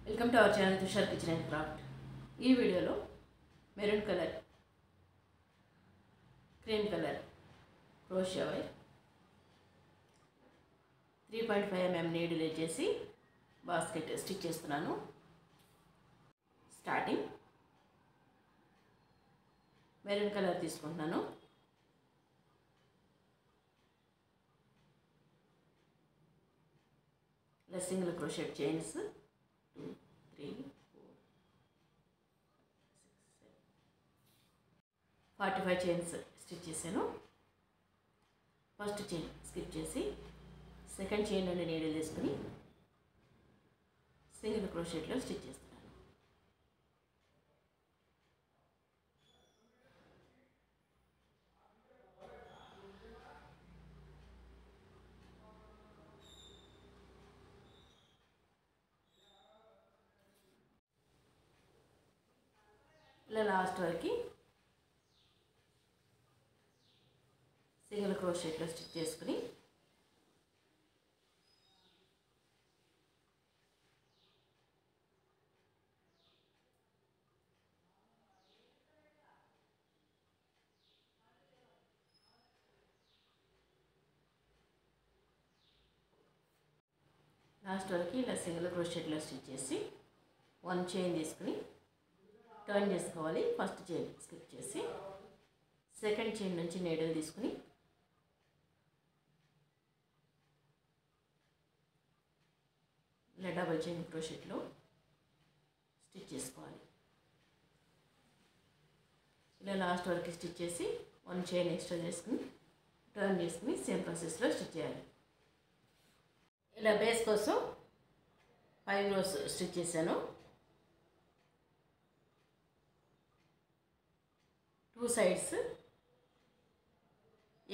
Welcome to our channel Tushar kitchen and craft. ఈ వీడియోలో maroon colour, cream colour క్రోషియా wire 3.5 mm needle చేసి basket stitch చేస్తున్నాను. Starting maroon colour తీసుకుంటున్నాను. ఇలా single crochet chains 2, 3, 4, 45 chains stitch చేశాను. ఫస్ట్ చైన్ స్కిప్ చేసి సెకండ్ చైన్ నుండి నీడిల్ తీసుకుని సింగిల్ క్రోషెట్లో స్టిచ్ చేస్తున్నాను. ఇలా లాస్ట్ వరకు సింగిల్ క్రోషెట్లో స్టిచ్ చేసుకుని లాస్ట్ వరకు ఇలా సింగిల్ క్రోషెట్లో స్టిచ్ చేసి 1 చైన్ తీసుకుని టర్న్ చేసుకోవాలి. ఫస్ట్ చైన్ స్కిప్ చేసి సెకండ్ చైన్ నుంచి నీడిల్ తీసుకుని ఇలా డబుల్ చైన్ క్రోషెట్లో స్టిచ్ చేసుకోవాలి. ఇలా లాస్ట్ వరకు స్టిచ్ చేసి 1 చైన్ ఎక్స్ట్రా చేసుకుని టర్న్ చేసుకుని సేమ్ ప్రాసెస్లో స్టిచ్ చేయాలి. ఇలా బేస్ కోసం 5 rows స్టిచ్ చేశాను. 2 sides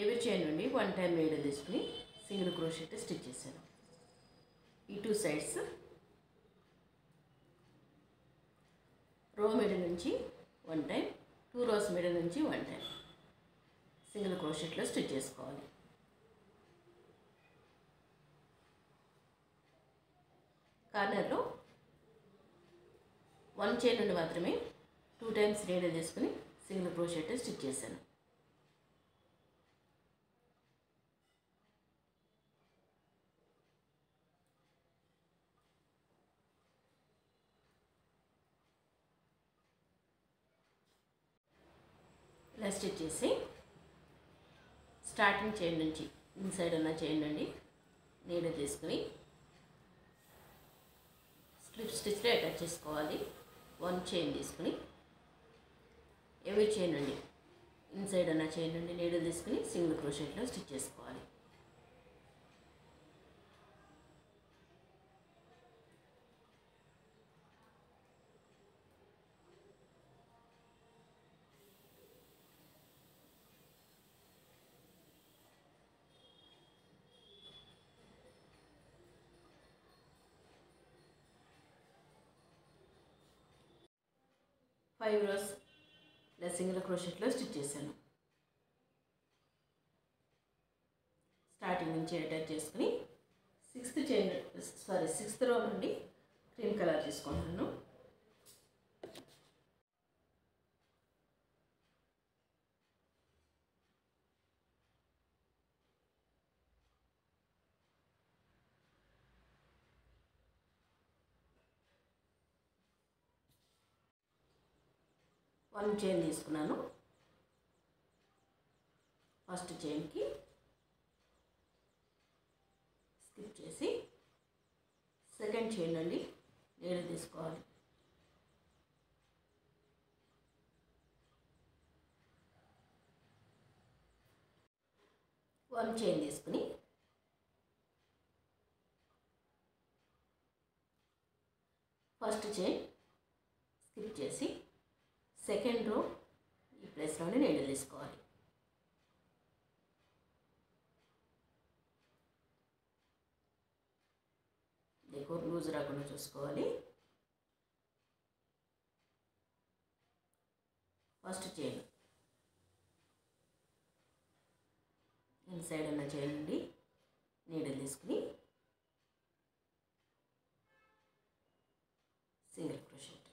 ఎవరి చైన్ నుండి 1 time నీడిల్ తీసుకుని సింగిల్ క్రోషెట్ స్టిచ్ చేశాను. ఈ 2 sides రో మిడిల్ నుంచి 1 time, 2 rows మిడిల్ నుంచి 1 time సింగిల్ క్రోషెట్లో స్టిచ్ చేసుకోవాలి. కార్నర్లో 1 చైన్ నుండి మాత్రమే 2 times నీడిల్ తీసుకుని సింగిల్ క్రోషెట్ స్టిచ్ చేశాను. ఇలా స్టిచ్ చేసి స్టార్టింగ్ చైన్ నుంచి ఇన్సైడ్ ఉన్న చైన్ నుండి నీడిల్ తీసుకుని స్లిప్ స్టిచ్లో అటాచ్ చేసుకోవాలి. 1 చైన్ తీసుకుని ఎవరి చైన్ నుండి ఇన్సైడ్ ఉన్న చైన్ నుండి నీడిల్ తీసుకుని సింగిల్ క్రోషెట్లో స్టిచ్ చేసుకోవాలి. ఫైవ్ rows ఇలా సింగిల్ క్రోషెట్లో స్టిచ్ చేశాను. స్టార్టింగ్ నుంచి అటాచ్ చేసుకుని 6th row నుండి క్రీమ్ కలర్ తీసుకుంటున్నాను. వన్ చైన్ తీసుకున్నాను. ఫస్ట్ చైన్కి స్కిప్ చేసి సెకండ్ చైన్ నుండి నీడిల్ తీసుకోవాలి. వన్ చైన్ తీసుకుని ఫస్ట్ చైన్ స్కిప్ చేసి సెకండ్ రో ఈ ప్లేస్లోనే నీడిల్ తీసుకోవాలి. డెకోర్ లూజ్ రాకుండా చూసుకోవాలి. ఫస్ట్ చైన్ ఇన్సైడ్ ఉన్న చైన్ నుండి నీడిల్ తీసుకుని single crochet.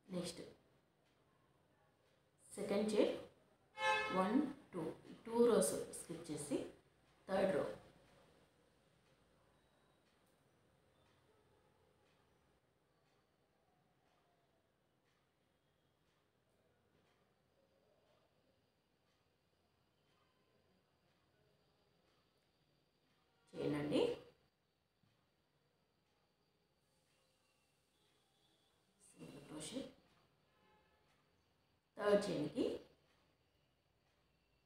Next second chain 1 2 rows skip చేసి థర్డ్ రో చేయండి. Single crochet. థర్డ్ చైన్కి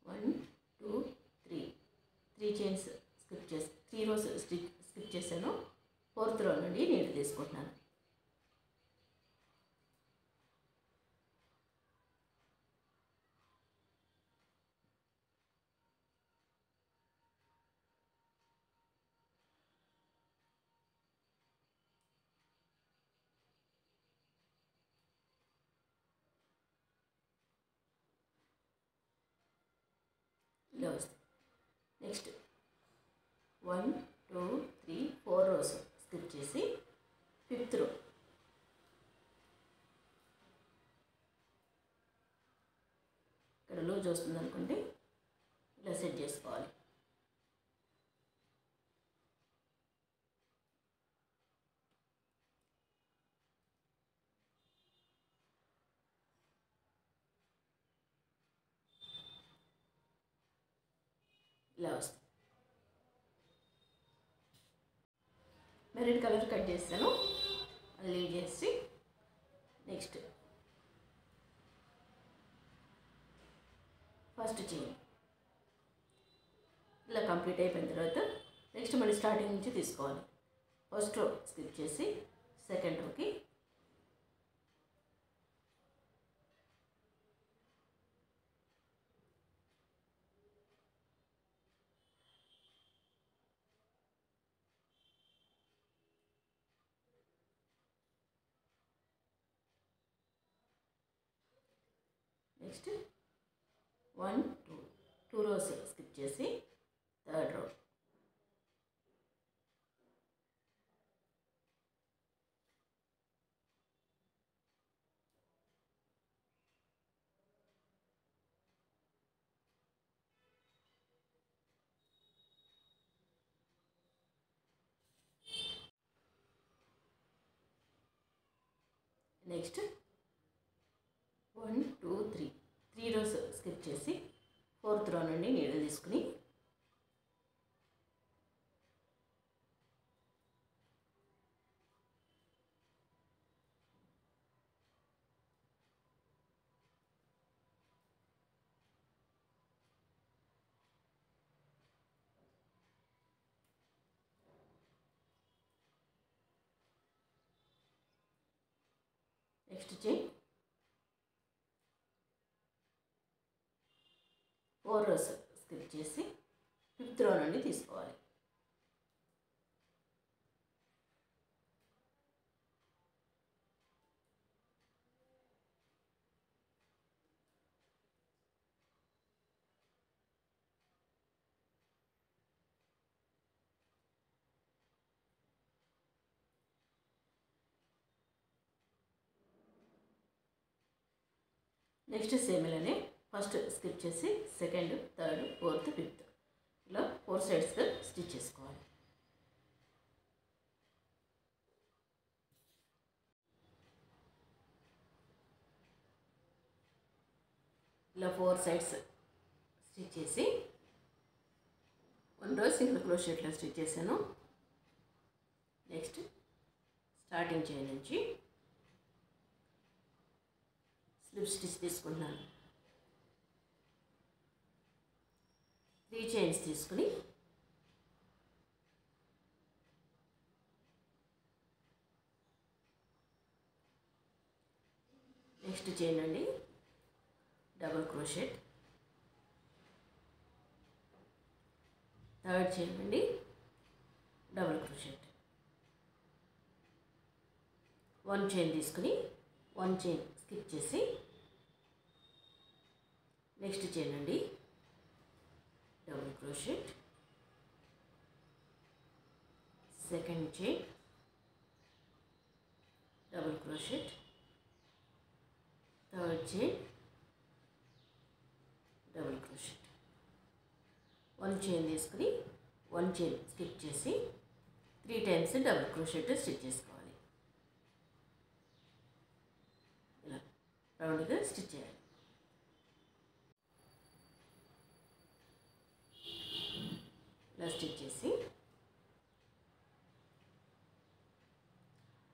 1 2 3 చైన్స్ స్కిప్ చేసి 3 రోస్ స్కిప్ చేశాను. ఫోర్త్ రో నుండి నీళ్ళు తీసుకుంటున్నాను. ఇలా వస్తుంది. నెక్స్ట్ 1 2 3 4 రోస్ స్కిప్ చేసి ఫిఫ్త్ రో ఇక్కడ లూజ్ వస్తుంది అనుకుంటే ఇలా సెట్ చేసుకోవాలి. ఇలా వస్తుంది. మెరూన్ కలర్ కట్ చేస్తాను, అది లీవ్ చేసి నెక్స్ట్ ఫస్ట్ చైన్ ఇలా కంప్లీట్ అయిపోయిన తర్వాత నెక్స్ట్ మళ్ళీ స్టార్టింగ్ నుంచి తీసుకోవాలి. ఫస్ట్ రో స్కిప్ చేసి సెకండ్ రోకి నెక్స్ట్ 1 2 రోస్ స్కిప్ చేసి third row next 1 2 3 rows skip చేసి ఫోర్త్ రో నుండి నీళ్ళు తీసుకుని నెక్స్ట్ చైన్ 4 రోస్ స్కిప్ చేసి ఫిఫ్త్ రో నుండి తీసుకోవాలి. నెక్స్ట్ సేమ్ ఇలానే ఫస్ట్ స్కిప్ చేసి సెకండ్ థర్డ్ ఫోర్త్ ఫిఫ్త్ ఇలా 4 సైడ్స్గా స్టిచ్ చేసుకోవాలి. ఇలా 4 సైడ్స్ స్టిచ్ చేసి 1 రో సింగిల్ క్రోషెట్లో స్టిచ్ చేశాను. నెక్స్ట్ స్టార్టింగ్ చైన్ నుంచి స్లిప్ స్టిచ్ తీసుకుంటున్నాను. 3 చైన్స్ తీసుకుని నెక్స్ట్ చైన్ అండి డబుల్ క్రోషెట్, థర్డ్ చైన్ అండి డబుల్ క్రోషెట్, 1 చైన్ తీసుకుని 1 చైన్ స్కిప్ చేసి నెక్స్ట్ చైన్ అండి double crochet, second chain, double crochet, third chain, double crochet. 1 chain తీసుకుని 1 చైన్ స్కిప్ చేసి 3 టైమ్స్ డబుల్ క్రోషెట్ స్టిచ్ చేసుకోవాలి. ఇలా రౌండ్గా స్టిచ్ చేయాలి. ఇలా స్టిచ్ చేసి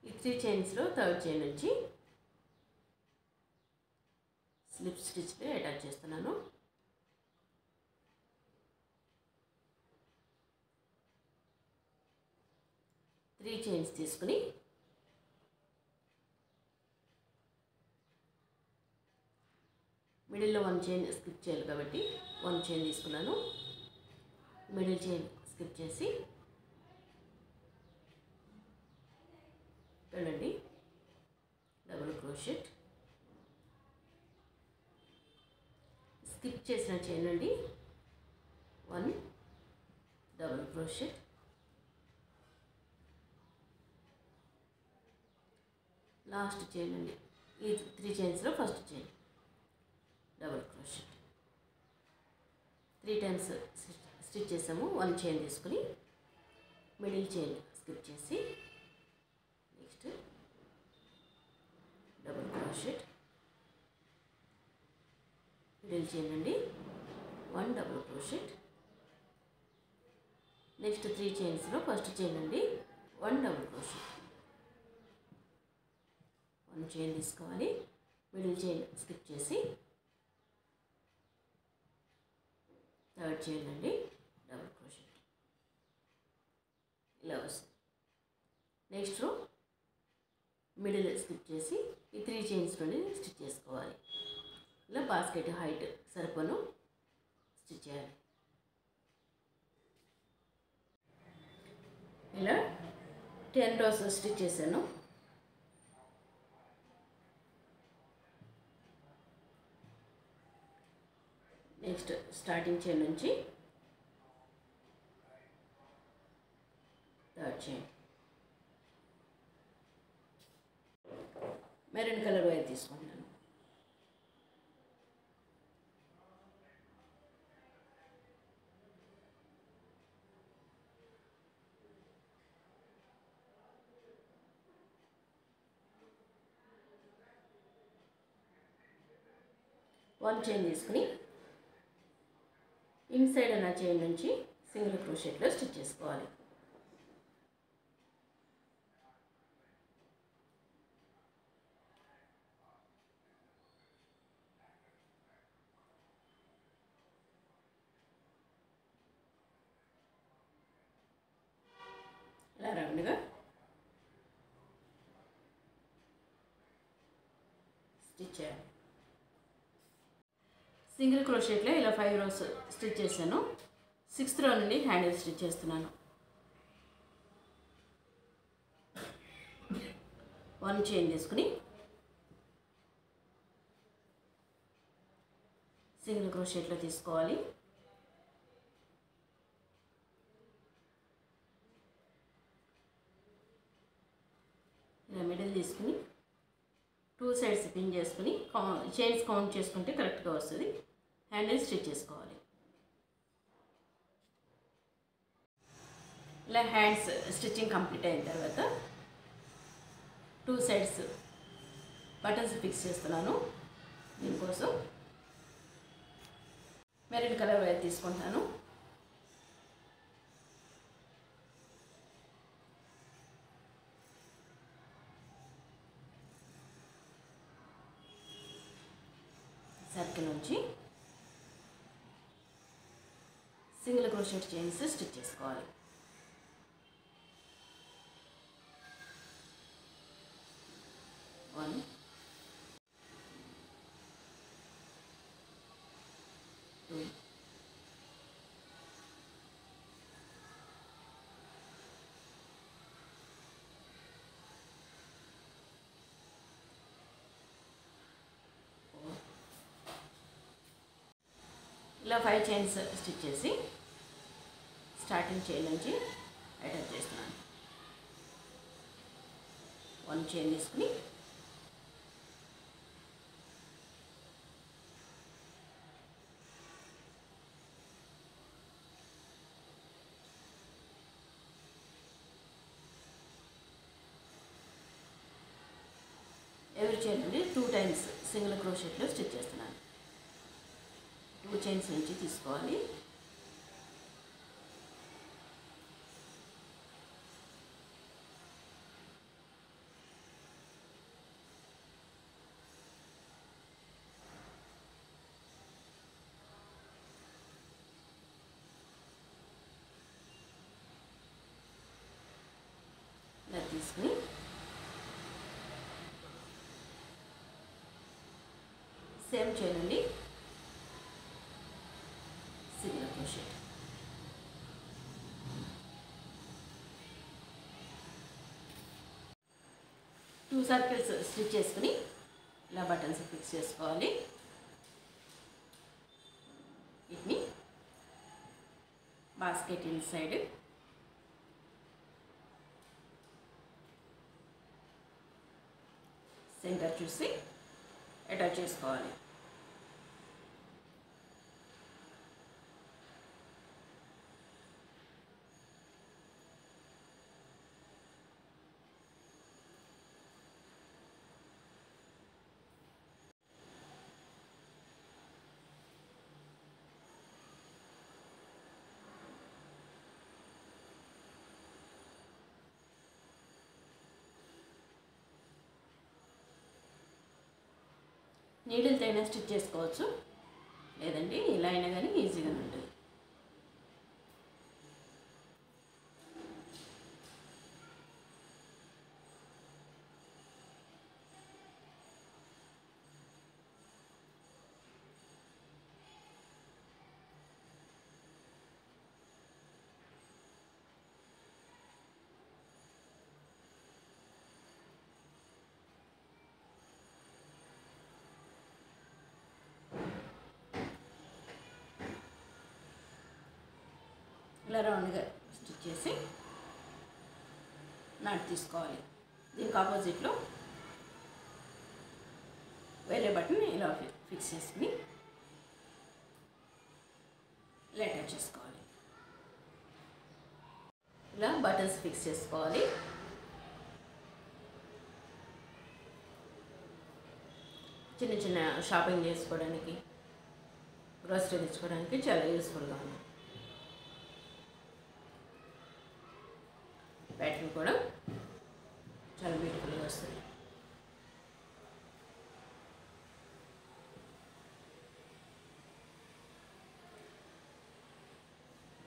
ఈ 3 చైన్స్లో థర్డ్ చైన్ నుంచి స్లిప్ స్టిచ్ని అటాచ్ చేస్తున్నాను. త్రీ చైన్స్ తీసుకుని మిడిల్లో 1 చైన్ స్కిప్ చేయాలి కాబట్టి 1 చైన్ తీసుకున్నాను. మిడిల్ చైన్ స్కిప్ చేసి చూడండి డబుల్ క్రోషెట్, స్కిప్ చేసిన చైన్ అండి 1 డబుల్ క్రోషెట్, లాస్ట్ చైన్ అండి ఈ 3 చైన్స్లో first chain double crochet. 3 times stitch చేసాము. 1 చైన్ తీసుకుని మిడిల్ చైన్ స్కిప్ చేసి next double crochet, middle chain అండి 1 డబుల్ క్రోషెట్, నెక్స్ట్ 3 చైన్స్లో ఫస్ట్ చైన్ అండి 1 డబుల్ క్రోషెట్. 1 చైన్ తీసుకోవాలి, మిడిల్ చైన్ స్కిప్ చేసి థర్డ్ చైన్ అండి డబుల్ క్రోషెట్. ఇలా వస్తుంది. నెక్స్ట్ రో మిడిల్ స్కిప్ చేసి ఈ 3 చైన్స్లోనే స్టిచ్ చేసుకోవాలి. ఇలా బాస్కెట్ హైట్ సరిపోను స్టిచ్ చేయాలి. ఇలా 10 rows స్టిచ్ చేశాను. నెక్స్ట్ స్టార్టింగ్ చైన్ నుంచి third chain, maroon colour wire తీసుకుంటాను. వన్ చైన్ తీసుకుని ఇన్సైడ్ ఉన్న చైన్ నుంచి సింగిల్ క్రోషెట్లో స్టిచ్ చేసుకోవాలి. ఇలా రౌండ్గా స్టిచ్ చేయాలి. సింగిల్ క్రోషెట్లో ఇలా 5 rows స్టిచ్ చేశాను. 6th row నుండి హ్యాండిల్ స్టిచ్ చేస్తున్నాను. 1 చైన్ తీసుకుని సింగిల్ క్రోషెట్లో తీసుకోవాలి. ఇలా మిడిల్ తీసుకుని 2 sides పిన్ చేసుకుని చైన్స్ కౌంట్ చేసుకుంటే కరెక్ట్గా వస్తుంది. హ్యాండిల్ స్టిచ్ చేసుకోవాలి. ఇలా హ్యాండ్స్ స్టిచ్చింగ్ కంప్లీట్ అయిన తర్వాత 2 sides బటన్స్ ఫిక్స్ చేస్తున్నాను. దీనికోసం మెరూన్ కలర్ వైర్ తీసుకుంటాను. సర్కిల్ నుంచి సింగిల్ క్రోషెట్ చైన్స్ స్టిచ్ చేసుకోవాలి. వన్, టూ, ఇలా 5 చైన్స్ స్టిచ్ చేసి స్టార్టింగ్ చైన్ నుంచి అటాచ్ చేస్తున్నాను. 1 చైన్ తీసుకుని ఎవరి చైన్ నుండి 2 టైమ్స్ సింగిల్ క్రోషెట్లో స్టిచ్ చేస్తున్నాను. 2 చైన్స్ నుంచి తీసుకోవాలి. ఇలా తీసుకుని సేమ్ చైన్ నుండి సింగిల్ క్రోషెట్, 2 సర్కిల్స్ స్టిచ్ చేసుకుని ఇలా బటన్స్ ఫిక్స్ చేసుకోవాలి. వీటిని బాస్కెట్ ఇన్సైడ్ సెంటర్ చూసి అటాచ్ చేసుకోవాలి. నీడిల్తో అయినా స్టిచ్ చేసుకోవచ్చు, లేదంటే ఇలా అయినా కానీ ఈజీగా ఉంటుంది. ఇలా రౌండ్గా స్టిచ్ చేసి నాట్ తీసుకోవాలి. దీనికి ఆపోజిట్లో వేరే బటన్ ఇలా ఫిక్స్ చేసుకుని ఇలా అటాచ్ చేసుకోవాలి. ఇలా బటన్స్ ఫిక్స్ చేసుకోవాలి. చిన్న చిన్న షాపింగ్ చేసుకోవడానికి, గ్రోసరీ తెచ్చుకోవడానికి చాలా యూస్ఫుల్గా ఉంది. ప్యాటర్న్ కూడా చాలా బ్యూటిఫుల్గా వస్తుంది.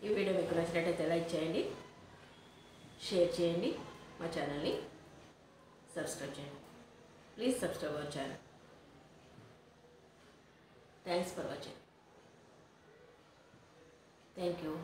ఈ వీడియో మీకు నచ్చినట్టయితే లైక్ చేయండి, షేర్ చేయండి, మా ఛానల్ని సబ్స్క్రైబ్ చేయండి. Please subscribe our channel. Thanks for watching. Thank you.